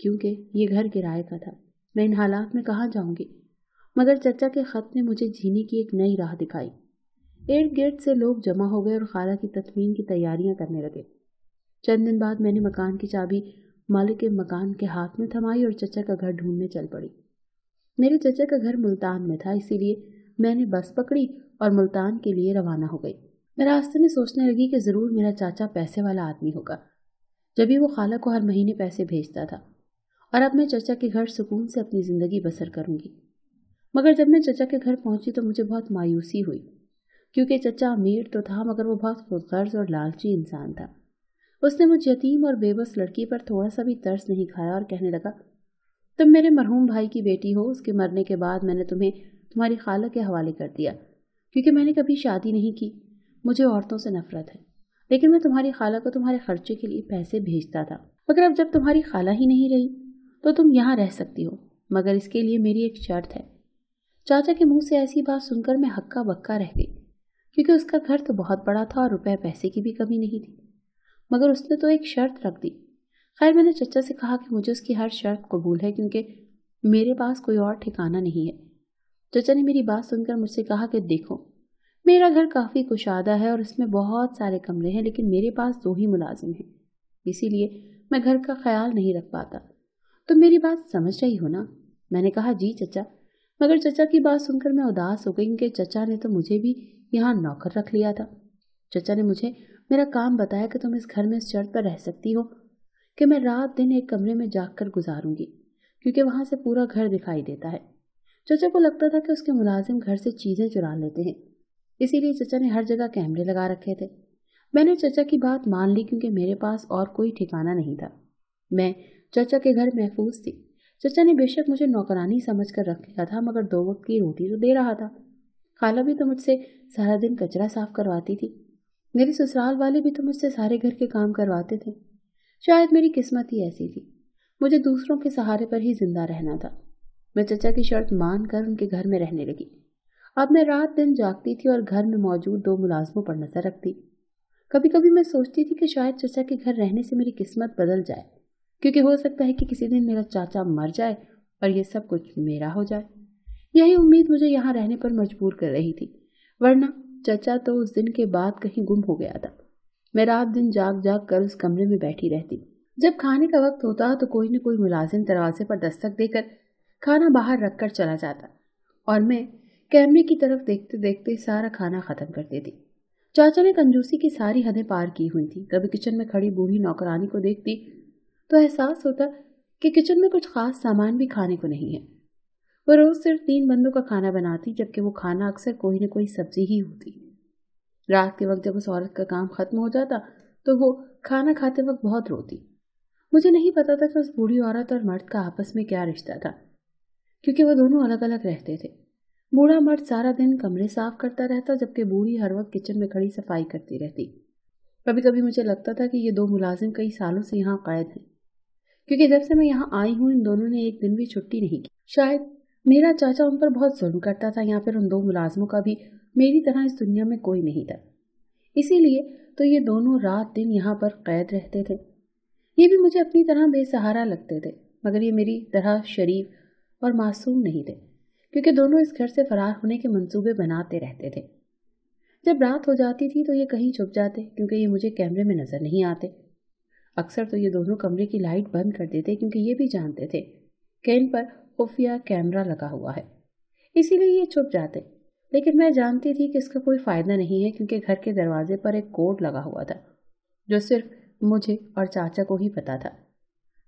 کیونکہ یہ گھر کرائے کا تھا۔ میں ان حالات میں کہاں جاؤں گی؟ مگر چچا کے خط نے مجھے جینے کی ایک نئی راہ دکھائی۔ ارد گرد سے لوگ جمع ہو گئے اور خالہ کی تدفین کی تیاریاں کرنے لگے۔ چند دن بعد میں نے مکان کی چابی مالک کے مکان کے ہاتھ میں تھمائی اور چچا کا گھر ڈھونڈنے چل پڑی۔ میرے چچا کا گھر ملتان میں تھا، اسی لیے میں نے بس پکڑی اور ملتان کے لیے روانہ ہو گئی۔ میں راستے میں سوچنے لگی کہ ضرور میرا چاچا پیسے والا آدمی ہوگا، جبھی وہ خالہ کو ہر مہینے پیسے بھیجتا تھا، اور اب میں چچا کے گھر سکون سے اپنی زندگی بسر کروں گی۔ مگر جب میں چچا کے گھر پہنچی تو مجھے بہت مایوسی ہوئی، کیونکہ چچا امیر تو تھا مگر وہ بہت خود غرض اور لالچی انسان تھا۔ اس نے مجھ یتیم اور بے بس لڑکی پر تھوڑا سا بھی ترس نہیں کھایا اور کہنے لگا، تم میرے مرحوم بھائی کی بیٹی ہو، اس کے مرنے کے بعد میں نے تمہیں تمہاری خالہ کے حوالے کر دیا، کیونکہ میں نے کبھی شادی نہیں کی، مجھے عورتوں سے نفرت ہے، لیکن میں تمہاری خالہ کو تمہارے خرچے کے لیے پیسے بھیجتا تھا۔ مگر اب جب تمہاری خالہ ہی نہیں رہی تو تم یہاں رہ سکتی ہو، مگر اس کے لیے میری ایک شرط ہے۔ چاچا کے منہ سے ایسی بات سن کر میں ہکا بکا رہ گئی، کیونکہ اس کا گھر تو بہت بڑا تھا اور روپے پیسے کی بھی کمی نہیں تھی، مگر اس نے تو ایک شرط رکھ دی۔ خیر میں نے چچا سے کہا کہ مجھے اس کی ہر شرط قبول ہے، کیونکہ میرے پاس کوئی اور ٹھکانہ نہیں ہے۔ چچا نے میری بات سن کر مجھ سے کہا کہ دیکھو، میرا گھر کافی کشادہ ہے اور اس میں بہت سارے کمرے ہیں، لیکن میرے پاس 2 ہی ملازم ہیں، اسی لیے میں گھر کا خیال نہیں رکھ پاتا۔ تم میری بات سمجھ رہی ہو نا؟ میں نے کہا جی چچا، مگر چچا کی بات سن کر میں اداس ہو گئی، کیونکہ چچا نے تو مجھے بھی یہاں نوکر رکھ لیا تھا۔ چچا نے مجھے میرا کام بتایا کہ تم اس گھر میں اس شرط پر رہ سکتی ہو کہ میں رات دن ایک کمرے میں جاگ کر گزاروں گی، کیونکہ وہاں سے پورا گھر دکھائی دیتا ہے۔ چچا کو لگتا تھا کہ اس کے ملازم گھر سے چیزیں چرا لیتے ہیں، اسی لیے چچا نے ہر جگہ کیمرے لگا رکھے تھے۔ میں نے چچا کی بات مان لی، کیونکہ میرے پاس اور کوئی ٹھکانہ نہیں تھا۔ میں چچا کے گھر محفوظ تھی۔ چچا نے بے شک مجھے نوکرانی سمجھ کر رکھ لیا تھا، مگر 2 وقت کی روٹی تو دے رہا تھا۔ خالہ بھی تو مجھ سے سارا دن کچرا صاف کرواتی تھی، میرے سسرال والے بھی تو مجھ سے سارے گھر کے کام کرواتے تھے۔ شاید میری قسمت ہی ایسی تھی، مجھے دوسروں کے سہارے پر ہی زندہ رہنا تھا۔ میں چچا کی شرط مان کر ان کے گھر میں رہنے لگی۔ اب میں رات دن جاگتی تھی اور گھر میں موجود 2 ملازموں پر نظر رکھتی۔ کبھی کبھی میں سوچتی تھی کہ شاید چچا کے گھر رہنے سے میری قسمت بدل جائے، کیونکہ ہو سکتا ہے کہ کسی دن میرا چاچا مر جائے اور یہ سب کچھ میرا ہو جائے۔ یہی امید مجھے یہاں رہنے پر مجبور کر رہی تھی، ورنہ چچا تو اس دن کے بعد کہیں گم ہو گیا تھا۔ میں رات دن جاگ جاگ کر اس کمرے میں بیٹھی رہتی۔ جب کھانے کا وقت ہوتا تو کوئی نہ کوئی ملازم دروازے پر دستک دے کر کھانا باہر رکھ کر چلا جاتا، اور میں کیمرے کی طرف دیکھتے دیکھتے سارا کھانا ختم کر دیتی۔ چاچا نے کنجوسی کی ساری حدیں پار کی ہوئی تھی۔ کبھی کچن میں کھڑی بوڑھی نوکرانی کو دیکھتی تو احساس ہوتا کہ کچن میں کچھ خاص سامان بھی کھانے کو نہیں ہے۔ وہ روز صرف 3 بندوں کا کھانا بناتی، جبکہ وہ کھانا اکثر کوئی نہ کوئی سبزی ہی ہوتی۔ رات کے وقت جب اس عورت کا کام ختم ہو جاتا تو وہ کھانا کھاتے وقت بہت روتی۔ مجھے نہیں پتا تھا کہ اس بوڑھی عورت اور مرد کا آپس میں کیا رشتہ تھا، کیونکہ وہ دونوں الگ الگ رہتے تھے۔ بوڑھا مرد سارا دن کمرے صاف کرتا رہتا، جبکہ بوڑھی ہر وقت کچن میں کھڑی صفائی کرتی رہتی۔ کبھی کبھی مجھے لگتا تھا کہ یہ 2 ملازم کئی سالوں سے یہاں قید ہیں، کیونکہ جب سے میں یہاں آئی ہوں ان دونوں نے ایک دن بھی چھٹی نہیں کی۔ شاید میرا چاچا ان پر بہت ظلم کرتا تھا، یا پھر ان 2 ملازموں کا بھی میری طرح اس دنیا میں کوئی نہیں تھا، اسی لیے تو یہ دونوں رات دن یہاں پر قید رہتے تھے۔ یہ بھی مجھے اپنی طرح بے سہارا لگتے تھے، مگر یہ میری طرح شریف اور معصوم نہیں تھے، کیونکہ دونوں اس گھر سے فرار ہونے کے منصوبے بناتے رہتے تھے۔ جب رات ہو جاتی تھی تو یہ کہیں چھپ جاتے، کیونکہ یہ مجھے کیمرے میں نظر نہیں آتے۔ اکثر تو یہ دونوں کمرے کی لائٹ بند کر دیتے، کیونکہ یہ بھی جانتے تھے کہ ان پر خفیہ کیمرہ لگا ہوا ہے، اسی لیے یہ چھپ جاتے۔ لیکن میں جانتی تھی کہ اس کا کوئی فائدہ نہیں ہے، کیونکہ گھر کے دروازے پر ایک کوڈ لگا ہوا تھا جو صرف مجھے اور چاچا کو ہی پتا تھا۔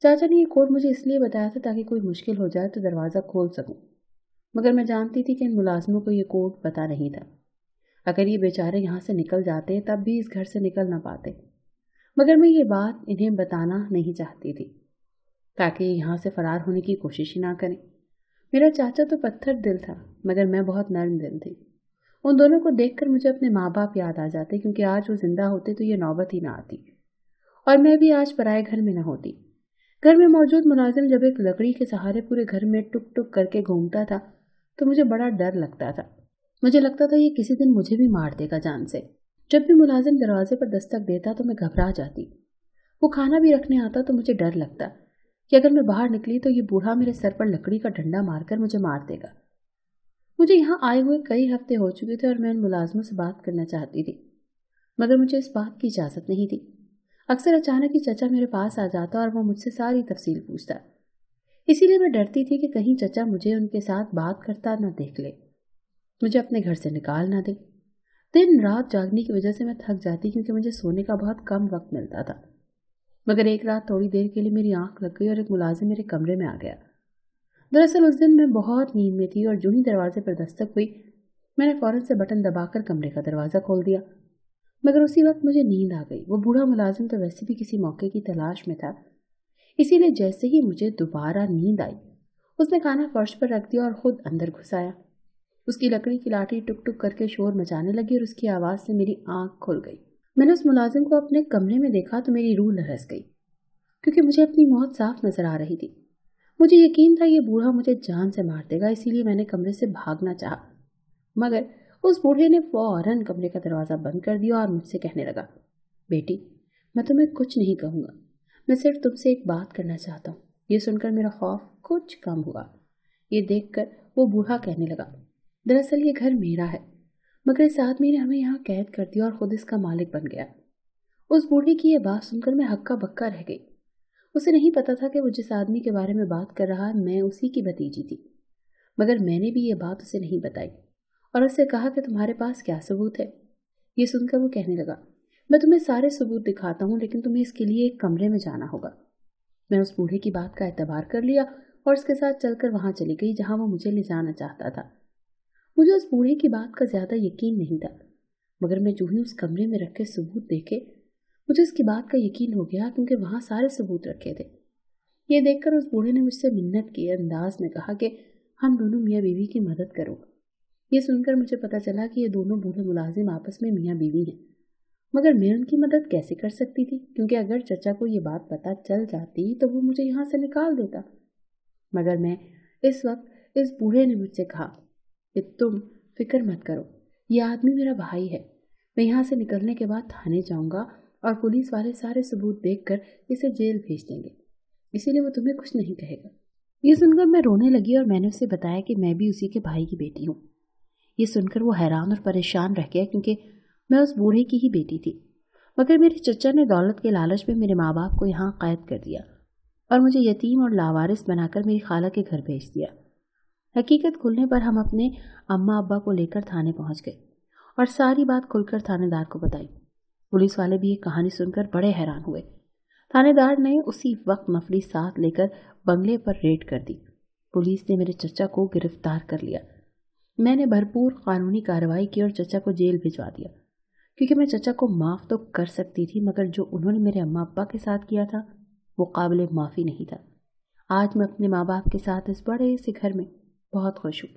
چاچا نے یہ کوڈ مجھے اس لیے بتایا تھا تاکہ کوئی مشکل ہو جائے تو دروازہ کھول سکوں، مگر میں جانتی تھی کہ ان ملازموں کو یہ کوڈ پتا نہیں تھا۔ اگر یہ بیچارے یہاں سے نکل جاتے تب بھی اس گھر سے نکل نہ پاتے، مگر میں یہ بات انہیں بتانا نہیں چاہتی تھی تاکہ یہ یہاں سے فرار ہونے کی کوشش ہی نہ کریں۔ میرا چاچا تو پتھر دل تھا، مگر میں بہت نرم دل تھی۔ ان دونوں کو دیکھ کر مجھے اپنے ماں باپ یاد آ جاتے، کیونکہ آج وہ زندہ ہوتے تو یہ نوبت ہی نہ آتی، اور میں بھی آج پرائے گھر میں نہ ہوتی۔ گھر میں موجود ملازم جب ایک لکڑی کے سہارے پورے گھر میں ٹک ٹک کر کے گھومتا تھا تو مجھے بڑا ڈر لگتا تھا۔ مجھے لگتا تھا یہ کسی دن مجھے بھی مار دے گا جان سے۔ جب بھی ملازم دروازے پر دستک دیتا تو میں گھبرا جاتی۔ وہ کھانا بھی رکھنے آتا تو مجھے ڈر لگتا، کہ اگر میں باہر نکلی تو یہ بوڑھا میرے سر پر لکڑی کا ڈنڈا مار کر مجھے مار دے گا۔ مجھے یہاں آئے ہوئے کئی ہفتے ہو چکے تھے اور میں ان ملازموں سے بات کرنا چاہتی تھی، مگر مجھے اس بات کی اجازت نہیں تھی۔ اکثر اچانک ہی چچا میرے پاس آ جاتا اور وہ مجھ سے ساری تفصیل پوچھتا، اسی لیے میں ڈرتی تھی کہ کہیں چچا مجھے ان کے ساتھ بات کرتا نہ دیکھ لے، مجھے اپنے گھر سے نکال نہ دے۔ دن رات جاگنے کی وجہ سے میں تھک جاتی کیونکہ مجھے سونے کا بہت کم وقت ملتا تھا، مگر ایک رات تھوڑی دیر کے لیے میری آنکھ لگ گئی اور ایک ملازم میرے کمرے میں آ گیا۔ دراصل اس دن میں بہت نیند میں تھی اور جو ہی دروازے پر دستک ہوئی میں نے فوراً سے بٹن دبا کر کمرے کا دروازہ کھول دیا، مگر اسی وقت مجھے نیند آ گئی۔ وہ بوڑھا ملازم تو ویسے بھی کسی موقع کی تلاش میں تھا، اسی لیے جیسے ہی مجھے دوبارہ نیند آئی اس نے کھانا فرش پر رکھ دیا اور خود اندر گھس آیا۔ اس کی لکڑی کی لاٹھی ٹک ٹک کر کے شور مچانے لگی اور اس کی آواز سے میری آنکھ کھل گئی۔ میں نے اس ملازم کو اپنے کمرے میں دیکھا تو میری روح لرز گئی، کیونکہ مجھے اپنی موت صاف نظر آ رہی تھی۔ مجھے یقین تھا یہ بوڑھا مجھے جان سے مار دے گا، اسی لیے میں نے کمرے سے بھاگنا چاہا، مگر اس بوڑھے نے فوراً کمرے کا دروازہ بند کر دیا اور مجھ سے کہنے لگا، بیٹی میں تمہیں کچھ نہیں کہوں گا، میں صرف تم سے ایک بات کرنا چاہتا ہوں۔ یہ سن کر میرا خوف کچھ کم ہوا۔ یہ دیکھ کر وہ بوڑھا کہنے لگا، دراصل یہ گھر میرا ہے، مگر اس آدمی نے ہمیں یہاں قید کر دیا اور خود اس کا مالک بن گیا۔ اس بوڑھے کی یہ بات سن کر میں ہکا بکا رہ گئی۔ اسے نہیں پتا تھا کہ وہ جس آدمی کے بارے میں بات کر رہا میں اسی کی بھتیجی تھی، مگر میں نے بھی یہ بات اسے نہیں بتائی اور اسے کہا کہ تمہارے پاس کیا ثبوت ہے؟ یہ سن کر وہ کہنے لگا، میں تمہیں سارے ثبوت دکھاتا ہوں، لیکن تمہیں اس کے لیے ایک کمرے میں جانا ہوگا۔ میں اس بوڑھے کی بات کا اعتبار کر لیا اور اس کے ساتھ چل کر وہاں چلی گئی جہاں وہ مجھے لے جانا چاہتا تھا۔ مجھے اس بوڑھے کی بات کا زیادہ یقین نہیں تھا، مگر میں جو ہی اس کمرے میں رکھے ثبوت دیکھے مجھے اس کی بات کا یقین ہو گیا، کیونکہ وہاں سارے ثبوت رکھے تھے۔ یہ دیکھ کر اس بوڑھے نے مجھ سے منت کے انداز میں کہا کہ ہم دونوں میاں بیوی کی مدد کرو۔ یہ سن کر مجھے پتا چلا کہ یہ دونوں بوڑھے ملازم آپس میں میاں بیوی ہیں، مگر میں ان کی مدد کیسے کر سکتی تھی، کیونکہ اگر چچا کو یہ بات پتا چل جاتی تو وہ مجھے یہاں سے نکال دیتا۔ مگر اس وقت اس بوڑھے نے مجھ سے کہا کہ تم فکر مت کرو، یہ آدمی میرا بھائی ہے، میں یہاں سے نکلنے کے بعد تھانے جاؤں گا اور پولیس والے سارے ثبوت دیکھ کر اسے جیل بھیج دیں گے، اسی لیے وہ تمہیں کچھ نہیں کہے گا۔ یہ سن کر میں رونے لگی اور میں نے اسے بتایا کہ میں بھی اسی کے بھائی کی بیٹی ہوں۔ یہ سن کر وہ حیران اور پریشان رہ گیا، کیونکہ میں اس بوڑھے کی ہی بیٹی تھی، مگر میرے چچا نے دولت کے لالچ میں میرے ماں باپ کو یہاں قید کر دیا اور مجھے یتیم اور لاوارث بنا کر میری خالہ کے گھر بھیج دیا۔ حقیقت کھلنے پر ہم اپنے اماں ابا کو لے کر تھانے پہنچ گئے اور ساری بات کھل کر تھانے دار کو بتائی۔ پولیس والے بھی یہ کہانی سن کر بڑے حیران ہوئے۔ تھانے دار نے اسی وقت نفری ساتھ لے کر بنگلے پر ریڈ کر دی۔ پولیس نے میرے چچا کو گرفتار کر لیا۔ میں نے بھرپور قانونی کارروائی کی اور چچا کو جیل بھجوا دیا، کیونکہ میں چچا کو معاف تو کر سکتی تھی، مگر جو انہوں نے میرے اماں ابا کے ساتھ کیا تھا وہ قابل معافی نہیں تھا۔ آج میں اپنے ماں باپ کے ساتھ اس بڑے سے گھر میں بہت خوش ہوں،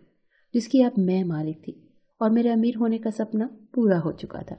جس کی اب میں مالک تھی، اور میرے امیر ہونے کا سپنا پورا ہو چکا تھا۔